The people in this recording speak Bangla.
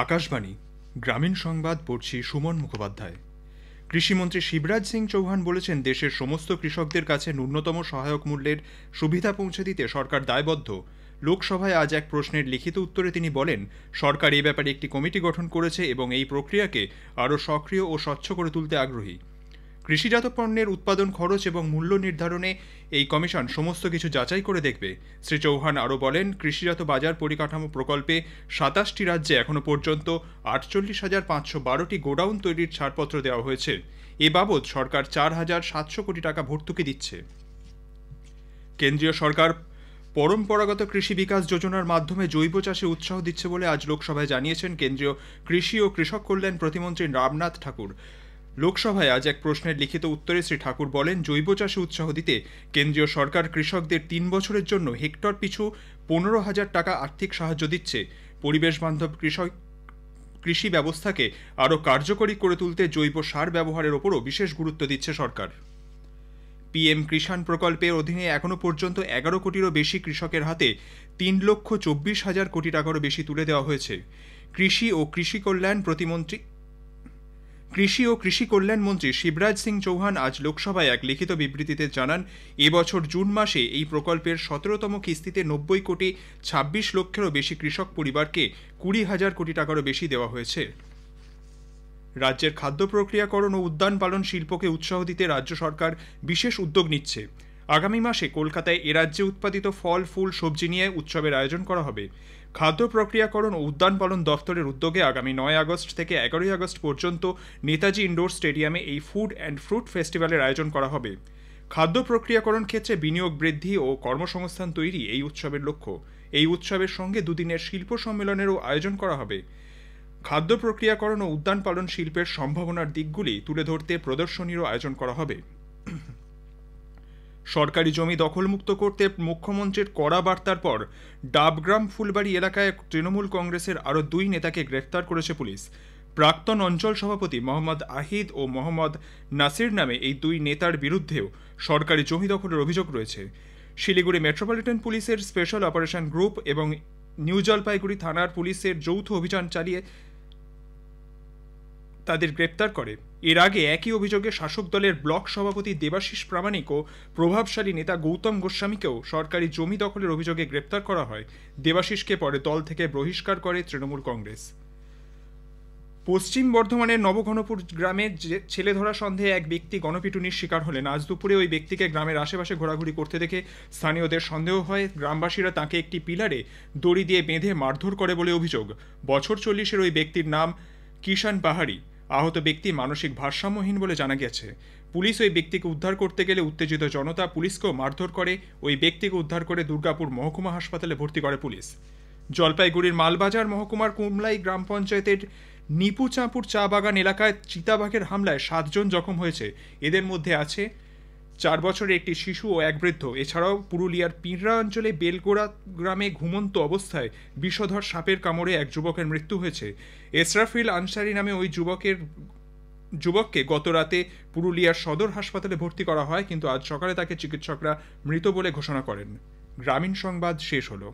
আকাশবাণী গ্রামীণ সংবাদ পড়ছি সুমন মুখোপাধ্যায়। কৃষিমন্ত্রী শিবরাজ সিং চৌহান বলেছেন, দেশের সমস্ত কৃষকদের কাছে ন্যূনতম সহায়ক মূল্যের সুবিধা পৌঁছে দিতে সরকার দায়বদ্ধ। লোকসভায় আজ এক প্রশ্নের লিখিত উত্তরে তিনি বলেন, সরকার এই ব্যাপারে একটি কমিটি গঠন করেছে এবং এই প্রক্রিয়াকে আরও সক্রিয় ও স্বচ্ছ করে তুলতে আগ্রহী। কৃষিজাত পণ্যের উৎপাদন খরচ এবং মূল্য নির্ধারণে এই কমিশন সমস্ত কিছু যাচাই করে দেখবে। শ্রী চৌহান আরও বলেন, কৃষিজাত বাজার পরিকাঠামো প্রকল্পে ২৭টি রাজ্যে এখনও পর্যন্ত ৪৮,৫১২টি গোডাউন তৈরির ছাড়পত্র দেওয়া হয়েছে। এ বাবদ সরকার ৪,৭০০ কোটি টাকা ভর্তুকি দিচ্ছে। কেন্দ্রীয় সরকার পরম্পরাগত কৃষি বিকাশ যোজনার মাধ্যমে জৈব চাষে উৎসাহ দিচ্ছে বলে আজ লোকসভায় জানিয়েছেন কেন্দ্রীয় কৃষি ও কৃষক কল্যাণ প্রতিমন্ত্রী রামনাথ ঠাকুর। লোকসভায় আজ এক প্রশ্নের লিখিত উত্তরে শ্রী ঠাকুর বলেন, জৈব চাষে উৎসাহ দিতে কেন্দ্রীয় সরকার কৃষকদের ৩ বছরের জন্য হেক্টর পিছু ১৫,০০০ টাকা আর্থিক সাহায্য দিচ্ছে। পরিবেশ বান্ধব কৃষি ব্যবস্থাকে আরও কার্যকরী করে তুলতে জৈব সার ব্যবহারের ওপরও বিশেষ গুরুত্ব দিচ্ছে সরকার। পিএম কিষাণ প্রকল্পের অধীনে এখনও পর্যন্ত ১১ কোটিরও বেশি কৃষকের হাতে ৩,২৪,০০০ কোটি টাকারও বেশি তুলে দেওয়া হয়েছে। কৃষি ও কৃষি কল্যাণ মন্ত্রী শিবরাজ সিং চৌহান আজ লোকসভায় এক লিখিত বিবৃতিতে জানান, এবছর জুন মাসে এই প্রকল্পের ১৭তম কিস্তিতে ৯০,২৬,০০,০০০ বেশি কৃষক পরিবারকে ২০,০০০ কোটি টাকারও বেশি দেওয়া হয়েছে। রাজ্যের খাদ্য প্রক্রিয়াকরণ ও উদ্যান পালন শিল্পকে উৎসাহ দিতে রাজ্য সরকার বিশেষ উদ্যোগ নিচ্ছে। আগামী মাসে কলকাতায় এ রাজ্যে উৎপাদিত ফল, ফুল, সবজি নিয়ে উৎসবের আয়োজন করা হবে। খাদ্য প্রক্রিয়াকরণ ও উদ্যান পালন দফতরের উদ্যোগে আগামী ৯ আগস্ট থেকে ১১ আগস্ট পর্যন্ত নেতাজি ইন্ডোর স্টেডিয়ামে এই ফুড অ্যান্ড ফ্রুট ফেস্টিভ্যালের আয়োজন করা হবে। খাদ্য প্রক্রিয়াকরণ ক্ষেত্রে বিনিয়োগ বৃদ্ধি ও কর্মসংস্থান তৈরি এই উৎসবের লক্ষ্য। এই উৎসবের সঙ্গে দুদিনের শিল্প সম্মেলনেরও আয়োজন করা হবে। খাদ্য প্রক্রিয়াকরণ ও উদ্যান পালন শিল্পের সম্ভাবনার দিকগুলি তুলে ধরতে প্রদর্শনীরও আয়োজন করা হবে। সরকারি জমি দখলমুক্ত করতে মুখ্যমন্ত্রীর কড়া বার্তার পর ডাবগ্রাম ফুলবাড়ি এলাকায় তৃণমূল কংগ্রেসের আরও ২ নেতাকে গ্রেফতার করেছে পুলিশ। প্রাক্তন অঞ্চল সভাপতি মোহাম্মদ আহিদ ও মোহাম্মদ নাসির নামে এই ২ নেতার বিরুদ্ধেও সরকারি জমি দখলের অভিযোগ রয়েছে। শিলিগুড়ি মেট্রোপলিটন পুলিশের স্পেশাল অপারেশন গ্রুপ এবং নিউ জলপাইগুড়ি থানার পুলিশের যৌথ অভিযান চালিয়ে তাদের গ্রেপ্তার করে। এর আগে একই অভিযোগে শাসক দলের ব্লক সভাপতি দেবাশিস প্রামাণিক ও প্রভাবশালী নেতা গৌতম গোস্বামীকেও সরকারি জমি দখলের অভিযোগে গ্রেপ্তার করা হয়। দেবাশিসকে পরে দল থেকে বহিষ্কার করে তৃণমূল কংগ্রেস। পশ্চিম বর্ধমানের নবঘনপুর গ্রামে ছেলে ধরা সন্দেহে এক ব্যক্তি গণপিটুনির শিকার হলেন। আজ দুপুরে ওই ব্যক্তিকে গ্রামের আশেপাশে ঘোরাঘুরি করতে দেখে স্থানীয়দের সন্দেহ হয়। গ্রামবাসীরা তাকে একটি পিলারে দড়ি দিয়ে বেঁধে মারধর করে বলে অভিযোগ। বছর ৪০-এর ওই ব্যক্তির নাম কিষাণ পাহাড়ি। আহত ব্যক্তি মানসিক ভারসাম্যহীন বলে জানা গেছে। পুলিশ ওই ব্যক্তিকে উদ্ধার করতে গেলে উত্তেজিত জনতা পুলিশকেও মারধর করে। ওই ব্যক্তিকে উদ্ধার করে দুর্গাপুর মহকুমা হাসপাতালে ভর্তি করে পুলিশ। জলপাইগুড়ির মালবাজার মহকুমার কুমলাই গ্রাম পঞ্চায়েতের নিপুচাঁপুর চা বাগান এলাকায় চিতাবাঘের হামলায় ৭ জন জখম হয়েছে। এদের মধ্যে আছে ৪ বছরের একটি শিশু ও এক বৃদ্ধ। এছাড়াও পুরুলিয়ার পিঁড়া অঞ্চলে বেলগোড়া গ্রামে ঘুমন্ত অবস্থায় বিষধর সাপের কামড়ে এক যুবকের মৃত্যু হয়েছে। এসরাফিল আনসারি নামে ওই যুবককে গত রাতে পুরুলিয়ার সদর হাসপাতালে ভর্তি করা হয়, কিন্তু আজ সকালে তাকে চিকিৎসকরা মৃত বলে ঘোষণা করেন। গ্রামীণ সংবাদ শেষ হলো।